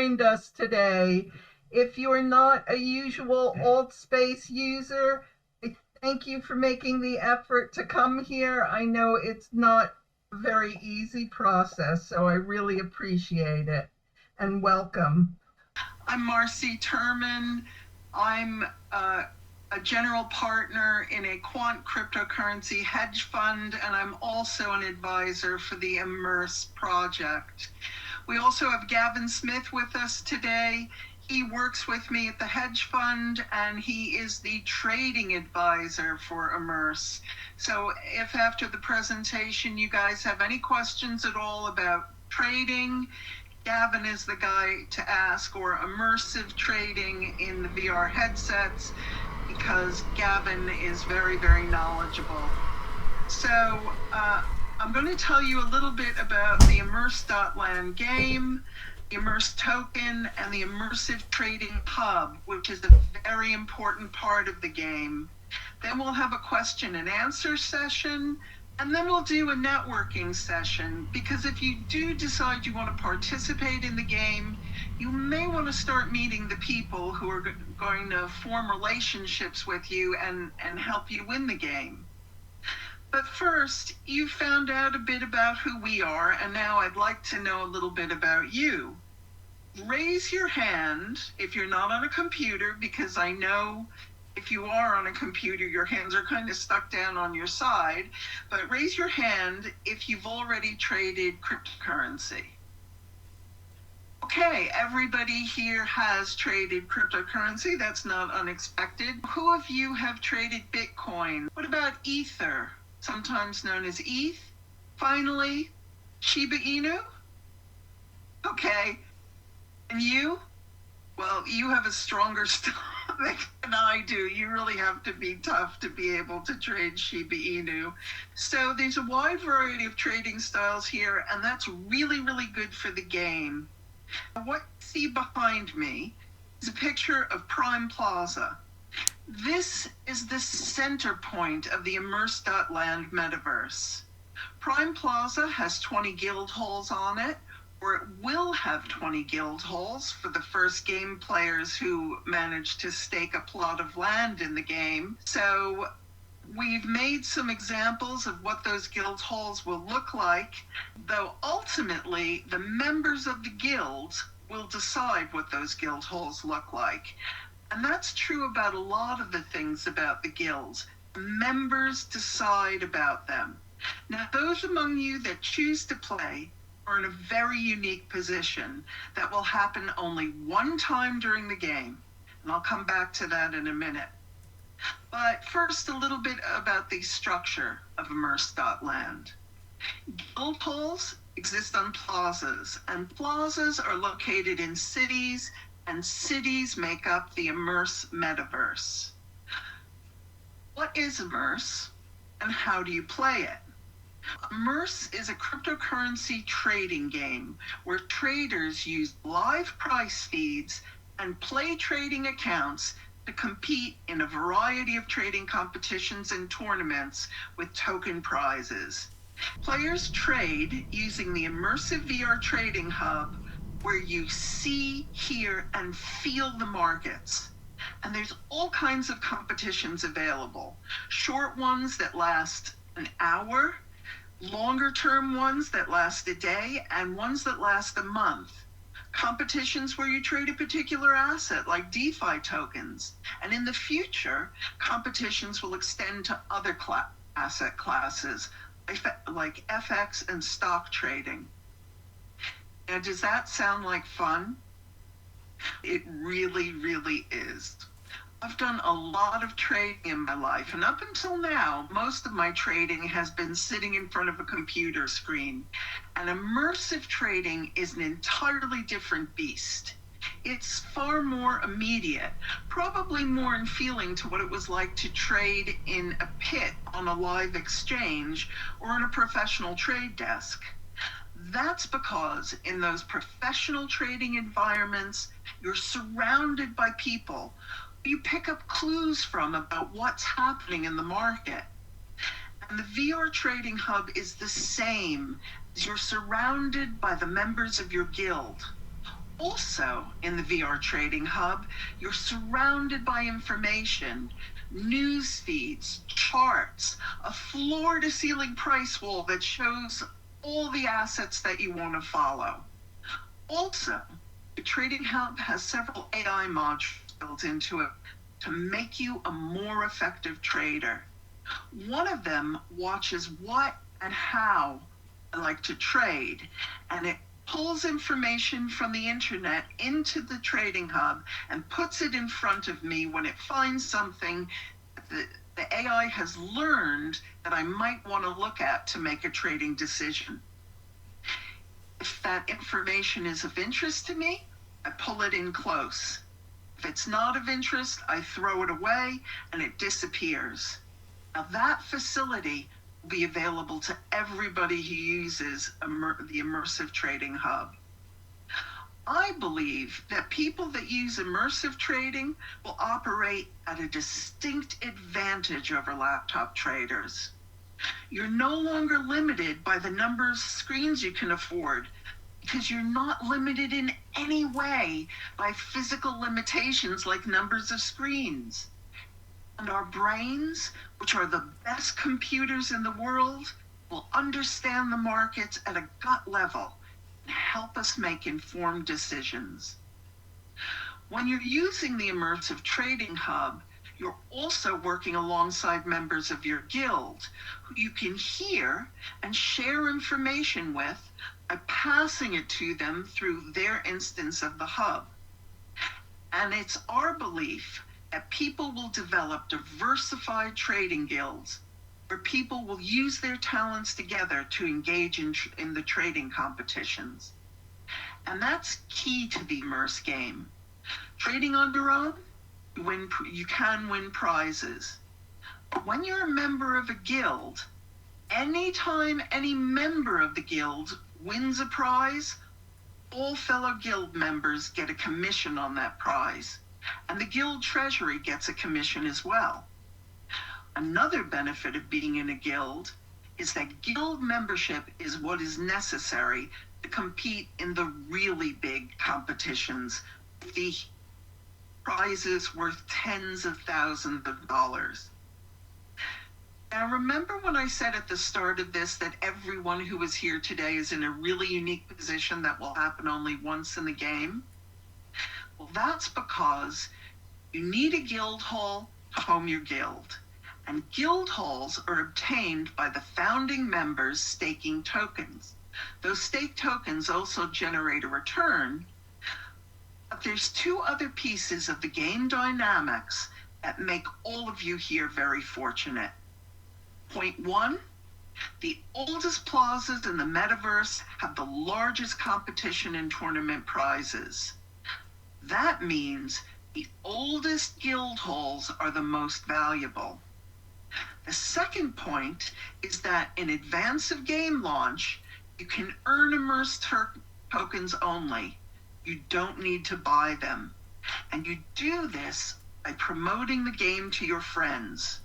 joined us today. If you're not a usual Altspace user, I thank you for making the effort to come here. I know it's not a very easy process, so I really appreciate it. And welcome. I'm Marcy Turman. I'm a general partner in a quant cryptocurrency hedge fund, and I'm also an advisor for the Immersive project. We also have Gavin Smith with us today. He works with me at the hedge fund, and he is the trading advisor for Immerse. So if after the presentation you guys have any questions at all about trading, Gavin is the guy to ask, or immersive trading in the VR headsets, because Gavin is very, very knowledgeable. So I'm going to tell you a little bit about the Immerse.land game, the Immerse token, and the Immersive Trading Hub, which is a very important part of the game. Then we'll have a question and answer session, and then we'll do a networking session, because if you do decide you want to participate in the game, you may want to start meeting the people who are going to form relationships with you and help you win the game. But first, you found out a bit about who we are, and now I'd like to know a little bit about you. Raise your hand if you're not on a computer, because I know if you are on a computer, your hands are kind of stuck down on your side, but raise your hand if you've already traded cryptocurrency. Okay, everybody here has traded cryptocurrency. That's not unexpected. Who of you have traded Bitcoin? What about Ether, sometimes known as ETH? Finally, Shiba Inu? Okay, and you? Well, you have a stronger stomach than I do. You really have to be tough to be able to trade Shiba Inu. So there's a wide variety of trading styles here, and that's really, really good for the game. What you see behind me is a picture of Prime Plaza. This is the center point of the Immerse.land metaverse. Prime Plaza has 20 guild halls on it, or it will have 20 guild halls for the first game players who manage to stake a plot of land in the game. So we've made some examples of what those guild halls will look like, though ultimately the members of the guild will decide what those guild halls look like. And that's true about a lot of the things about the guilds. Members decide about them. Now, those among you that choose to play are in a very unique position that will happen only one time during the game. And I'll come back to that in a minute. But first, a little bit about the structure of Immerse.land. Guild halls exist on plazas, and plazas are located in cities, and cities make up the Immerse metaverse. What is Immerse, and how do you play it? Immerse is a cryptocurrency trading game where traders use live price feeds and play trading accounts to compete in a variety of trading competitions and tournaments with token prizes. Players trade using the Immersive VR Trading Hub, where you see, hear, and feel the markets. And there's all kinds of competitions available. Short ones that last an hour, longer term ones that last a day, and ones that last a month. Competitions where you trade a particular asset like DeFi tokens. And in the future, competitions will extend to other asset classes like FX and stock trading. Now, does that sound like fun? It really, really is. I've done a lot of trading in my life, and up until now, most of my trading has been sitting in front of a computer screen. And immersive trading is an entirely different beast. It's far more immediate, probably more in feeling to what it was like to trade in a pit on a live exchange or in a professional trade desk. That's because in those professional trading environments, you're surrounded by people you pick up clues from about what's happening in the market. And the VR Trading Hub is the same, as you're surrounded by the members of your guild. Also, in the VR Trading Hub, you're surrounded by information, news feeds, charts, a floor-to-ceiling price wall that shows all the assets that you want to follow. Also, the Trading Hub has several AI modules built into it to make you a more effective trader. One of them watches what and how I like to trade, and it pulls information from the internet into the Trading Hub and puts it in front of me when it finds something that the AI has learned that I might want to look at to make a trading decision. If that information is of interest to me, I pull it in close. If it's not of interest, I throw it away and it disappears. Now that facility will be available to everybody who uses the Immersive Trading Hub. I believe that people that use immersive trading will operate at a distinct advantage over laptop traders. You're no longer limited by the number of screens you can afford because you're not limited in any way by physical limitations like numbers of screens. And our brains, which are the best computers in the world, will understand the markets at a gut level and help us make informed decisions. When you're using the Immersive Trading Hub, you're also working alongside members of your guild who you can hear and share information with by passing it to them through their instance of the hub. And it's our belief that people will develop diversified trading guilds where people will use their talents together to engage in the trading competitions. And that's key to the Immerse game. Trading on your own, you can win prizes. But when you're a member of a guild, anytime any member of the guild wins a prize, all fellow guild members get a commission on that prize, and the guild treasury gets a commission as well. Another benefit of being in a guild is that guild membership is what is necessary to compete in the really big competitions, the prizes worth tens of thousands of dollars. Now, remember when I said at the start of this that everyone who is here today is in a really unique position that will happen only once in the game? Well, that's because you need a guild hall to home your guild. And guild halls are obtained by the founding members staking tokens. Those stake tokens also generate a return. But there's two other pieces of the game dynamics that make all of you here very fortunate. Point one, the oldest plazas in the Metaverse have the largest competition and tournament prizes. That means the oldest guild halls are the most valuable. The second point is that in advance of game launch, you can earn Immerse tokens only. You don't need to buy them. And you do this by promoting the game to your friends.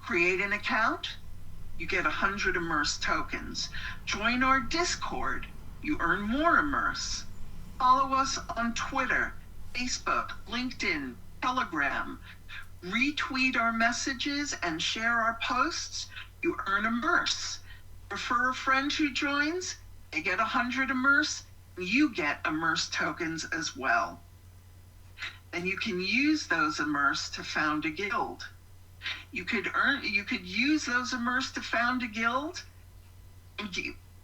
Create an account, you get 100 Immerse tokens. Join our Discord, you earn more Immerse. Follow us on Twitter, Facebook, LinkedIn, Telegram. Retweet our messages and share our posts, you earn Immerse. Refer a friend who joins, they get 100 Immerse, you get Immerse tokens as well. Then you can use those Immerse to found a guild. You could use those Immerse to found a guild, and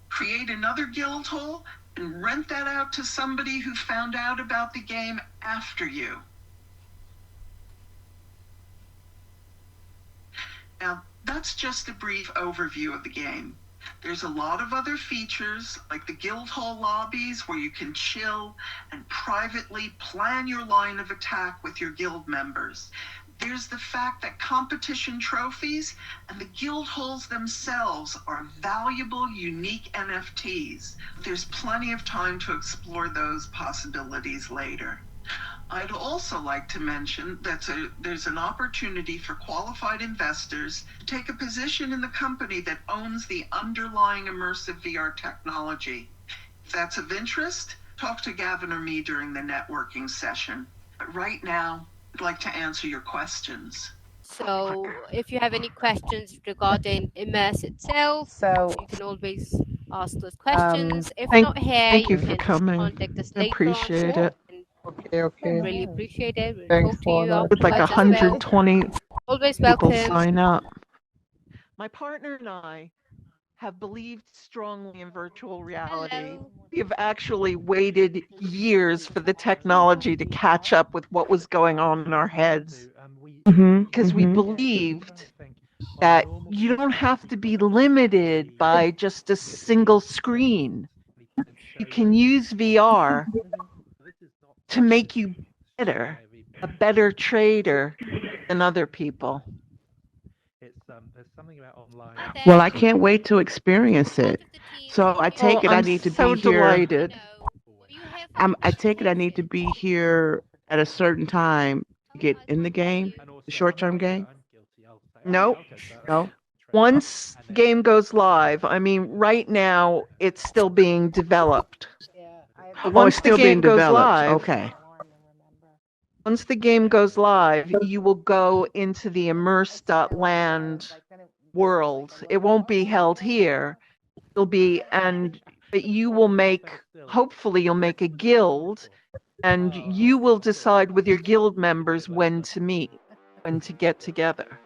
create another guild hall, and rent that out to somebody who found out about the game after you. Now, that's just a brief overview of the game. There's a lot of other features, like the guild hall lobbies where you can chill and privately plan your line of attack with your guild members. There's the fact that competition trophies and the guild halls themselves are valuable, unique NFTs. There's plenty of time to explore those possibilities later. I'd also like to mention that there's an opportunity for qualified investors to take a position in the company that owns the underlying immersive VR technology. If that's of interest, talk to Gavin or me during the networking session. But right now, I'd like to answer your questions. So if you have any questions regarding Immerse itself, So, you can always ask those questions. If Thank not here, thank you you for can coming. contact us I later on. appreciate yeah. it. And Okay. really appreciate it. We'll Thanks talk to you for that. With like afterwards as well. 120 Always people welcome. sign up. My partner and I have believed strongly in virtual reality. Hello. We have actually waited years for the technology to catch up with what was going on in our heads. Because we believed that you don't have to be limited by just a single screen. You can use VR to make you better, a better trader than other people. Hi there. Well, I can't wait to experience Part it. of the team. So I take it I I'm need to so be here. delighted. Were you here for I take it I need to be here at a certain time to get in the game, the short-term game. Nope. No? Once the game goes live, I mean, right now it's still being developed. But Oh, it's once the still being game goes developed. live, Okay. once the game goes live, you will go into the Immerse.land world. It won't be held here. It'll be, but you will hopefully you'll make a guild, and you will decide with your guild members when to meet, when to get together.